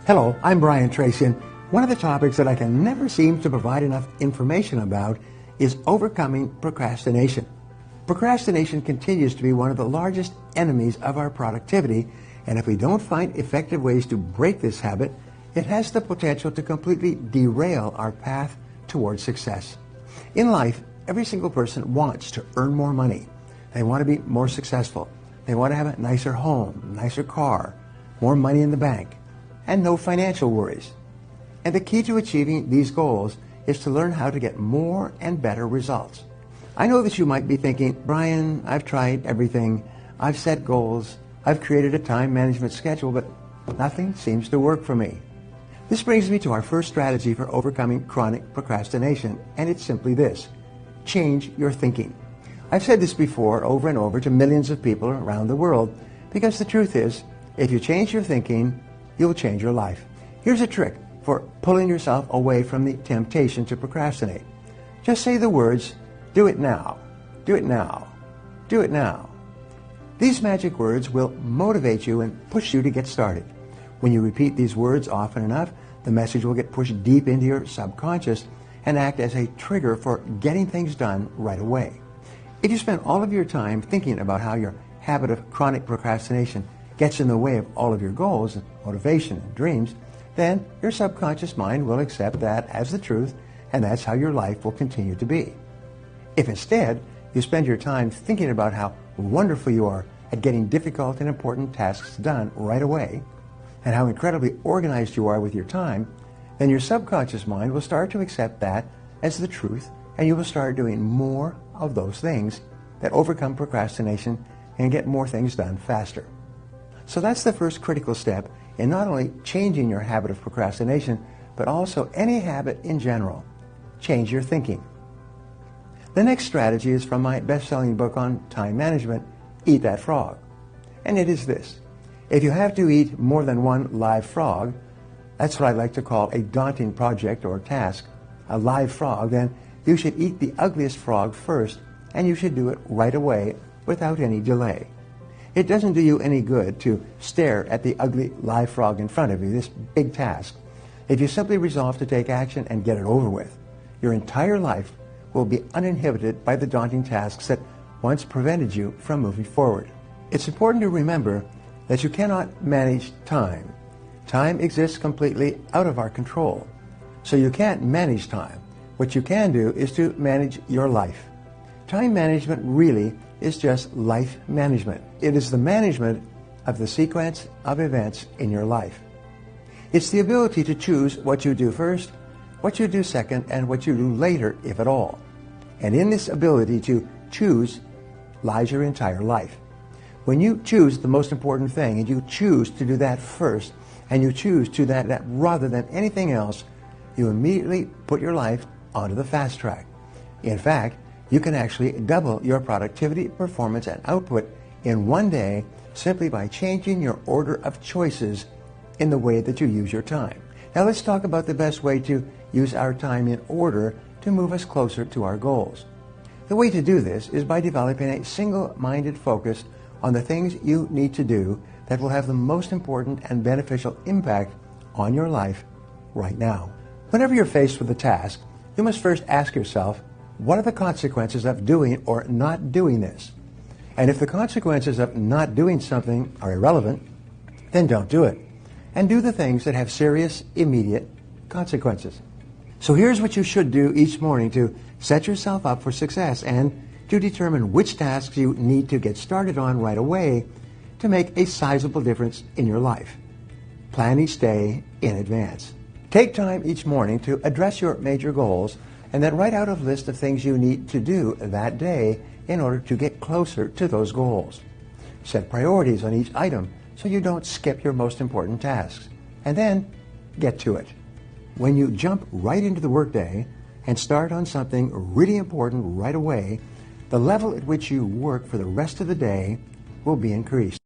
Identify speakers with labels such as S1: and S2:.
S1: Hello, I'm Brian Tracy, and one of the topics that I can never seem to provide enough information about is overcoming procrastination. Procrastination continues to be one of the largest enemies of our productivity, and if we don't find effective ways to break this habit, it has the potential to completely derail our path towards success. In life, every single person wants to earn more money. They want to be more successful. They want to have a nicer home, nicer car, more money in the bank, and no financial worries. And the key to achieving these goals is to learn how to get more and better results. I know that you might be thinking, Brian, I've tried everything. I've set goals. I've created a time management schedule, but nothing seems to work for me. This brings me to our first strategy for overcoming chronic procrastination, and it's simply this: change your thinking. I've said this before over and over to millions of people around the world, because the truth is, if you change your thinking, you'll change your life. Here's a trick for pulling yourself away from the temptation to procrastinate. Just say the words, do it now, do it now, do it now. These magic words will motivate you and push you to get started. When you repeat these words often enough, the message will get pushed deep into your subconscious and act as a trigger for getting things done right away. If you spend all of your time thinking about how your habit of chronic procrastination gets in the way of all of your goals and motivation and dreams, then your subconscious mind will accept that as the truth, and that's how your life will continue to be. If instead you spend your time thinking about how wonderful you are at getting difficult and important tasks done right away, and how incredibly organized you are with your time, then your subconscious mind will start to accept that as the truth, and you will start doing more of those things that overcome procrastination and get more things done faster. So that's the first critical step in not only changing your habit of procrastination, but also any habit in general. Change your thinking. The next strategy is from my best-selling book on time management, Eat That Frog. And it is this: if you have to eat more than one live frog, that's what I like to call a daunting project or task, a live frog, then you should eat the ugliest frog first, and you should do it right away without any delay. It doesn't do you any good to stare at the ugly live frog in front of you, this big task. If you simply resolve to take action and get it over with, your entire life will be uninhibited by the daunting tasks that once prevented you from moving forward. It's important to remember that you cannot manage time. Time exists completely out of our control. So you can't manage time. What you can do is to manage your life. Time management really is just life management. It is the management of the sequence of events in your life. It's the ability to choose what you do first, what you do second, and what you do later, if at all. And in this ability to choose lies your entire life. When you choose the most important thing, and you choose to do that first, and you choose to do that rather than anything else, you immediately put your life onto the fast track. In fact, you can actually double your productivity, performance, and output in one day simply by changing your order of choices in the way that you use your time. Now let's talk about the best way to use our time in order to move us closer to our goals. The way to do this is by developing a single-minded focus on the things you need to do that will have the most important and beneficial impact on your life right now. Whenever you're faced with a task, you must first ask yourself, what are the consequences of doing or not doing this? And if the consequences of not doing something are irrelevant, then don't do it. And do the things that have serious, immediate consequences. So here's what you should do each morning to set yourself up for success and to determine which tasks you need to get started on right away to make a sizable difference in your life. Plan each day in advance. Take time each morning to address your major goals and then write out a list of things you need to do that day in order to get closer to those goals. Set priorities on each item so you don't skip your most important tasks. And then get to it. When you jump right into the workday and start on something really important right away, the level at which you work for the rest of the day will be increased.